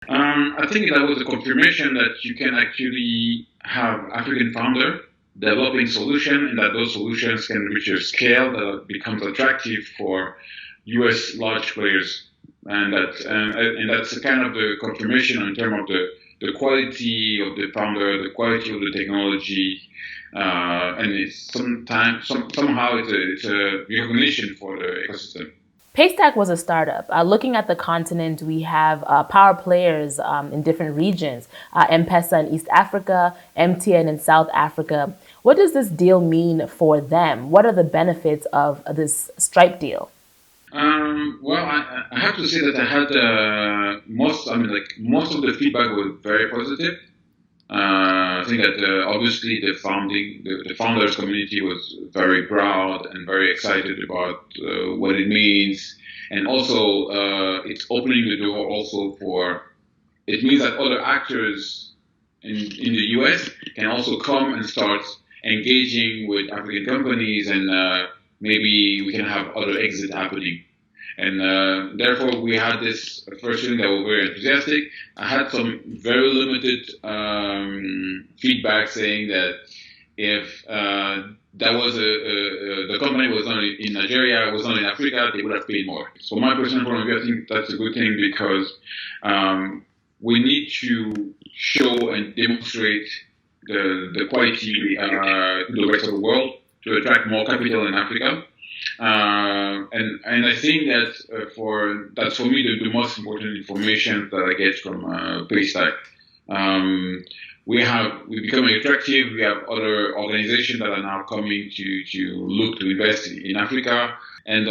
I think that was a confirmation that you can actually have African founder developing solution, and that those solutions can reach a scale that becomes attractive for U.S. large players, and that's a kind of the confirmation in terms of the quality of the founder, the quality of the technology, and it's somehow it's a recognition for the ecosystem. PayStack was a startup. Looking at the continent, we have power players in different regions, M-Pesa in East Africa, MTN in South Africa. What does this deal mean for them? What are the benefits of this Stripe deal? Well, I have to say that I had most of the feedback was very positive. I think that obviously the founders community was very proud and very excited about what it means, and also it's opening the door also for. It means that other actors in the US can also come and start engaging with African companies, and maybe we can have other exit happening. And therefore, we had this first feeling that we were very enthusiastic. I had some very limited feedback saying that if that was the company was not in Nigeria, was not in Africa, they would have paid more. So my personal point of view, I think that's a good thing because we need to show and demonstrate the quality to the rest of the world to attract more capital in Africa. And I think that that's for me the most important information that I get from PayStack. We becoming attractive. We have other organizations that are now coming to look to invest in Africa. And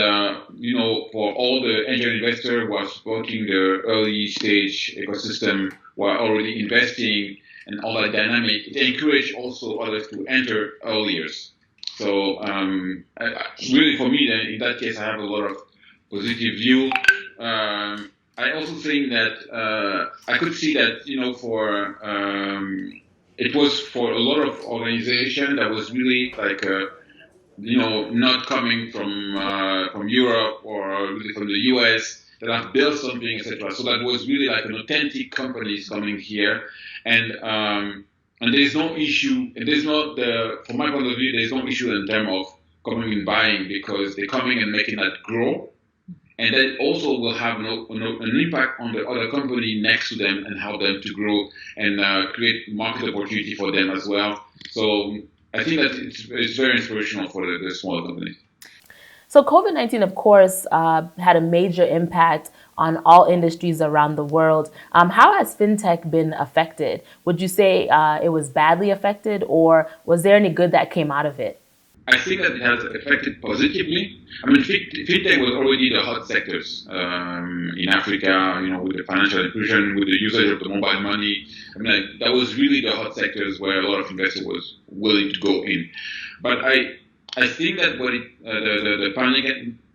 for all the angel investors who are supporting the early stage ecosystem, who are already investing and all that dynamic, it encourages also others to enter earlier. So really, for me, then, in that case, I have a lot of positive view. I also think that I could see that for it was for a lot of organization that was really like not coming from Europe or really from the US that have built something, etc. So that was really like an authentic companies coming here, and there's no issue, and there's not from my point of view, there's no issue in terms of coming and buying because they're coming and making that grow, and that also will have an impact on the other company next to them and help them to grow and create market opportunity for them as well. So I think that it's very inspirational for the smaller companies. So COVID-19, of course, had a major impact on all industries around the world. How has fintech been affected? Would you say it was badly affected, or was there any good that came out of it? I think that it has affected positively. I mean, fintech was already the hot sectors in Africa, with the financial inclusion, with the usage of the mobile money. I mean, that was really the hot sectors where a lot of investors was willing to go in. But I think that what the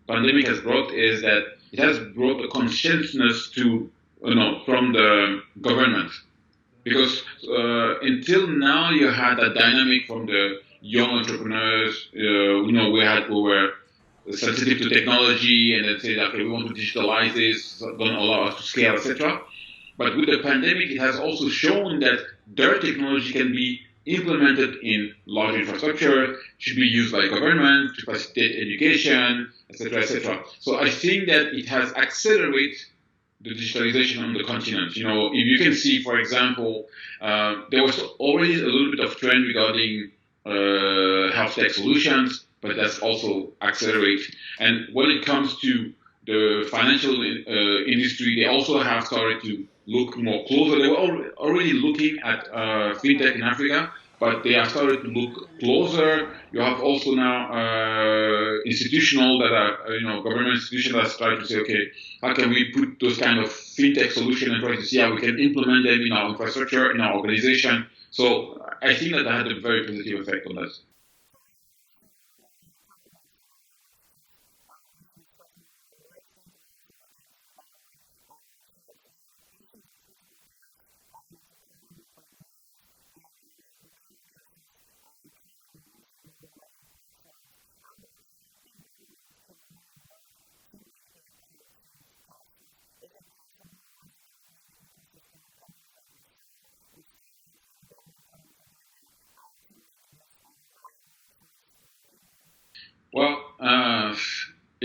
pandemic has brought is that it has brought a consciousness to, from the government. Because until now, you had that dynamic from the young entrepreneurs. We were sensitive to technology, and then say, okay, we want to digitalize this, going to allow us to scale, etc. But with the pandemic, it has also shown that their technology can be implemented in large infrastructure, should be used by government to facilitate education, etc., etc. So I think that it has accelerated the digitalization on the continent. If you can see, for example, there was already a little bit of trend regarding health tech solutions, but that's also accelerated. And when it comes to the financial industry, they also have started to look more closer. They were already looking at fintech in Africa, but they have started to look closer. You have also now institutional that are, government institutions that start to say, okay, how can we put those kind of fintech solutions and try to see how we can implement them in our infrastructure, in our organization. So I think that had a very positive effect on us.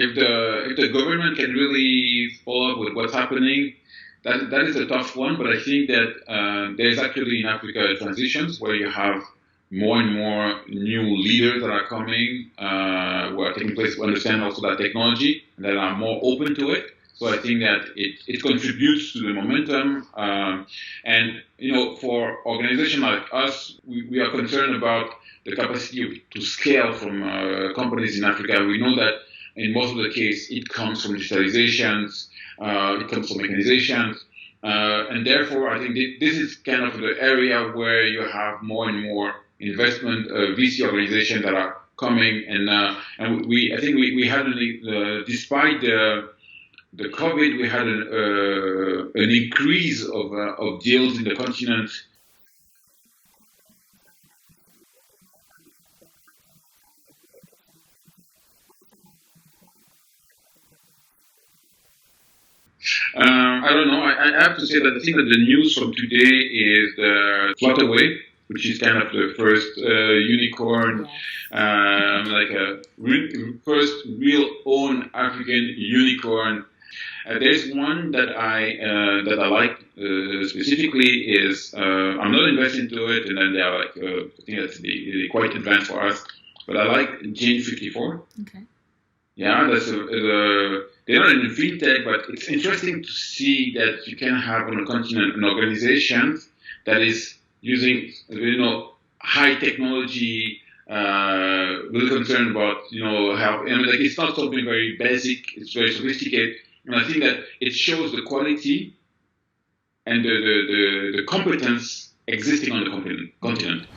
if the government can really follow up with what's happening, that is a tough one. But I think that there's actually in Africa transitions where you have more and more new leaders that are coming, who are taking place, who understand also that technology, and that are more open to it. So I think that it contributes to the momentum. And, for organizations like us, we are concerned about the capacity to scale from companies in Africa. We know that in most of the case, it comes from digitalizations, it comes from mechanizations. And therefore, I think this is kind of the area where you have more and more investment VC organizations that are coming. And I think we had, despite the COVID, we had an increase of deals in the continent. I don't know. I have to say that I think that the news from today is the Flutterwave, which is kind of the first unicorn, like a first real own African unicorn. There's one that I like specifically is I'm not investing into it, and then they are like I think that's they're quite advanced for us. But I like Gene 54. Okay. Yeah, they're not in fintech, but it's interesting to see that you can have on a continent an organization that is using high technology, really concerned about how like it's not something very basic, it's very sophisticated. And I think that it shows the quality and the competence existing on the continent.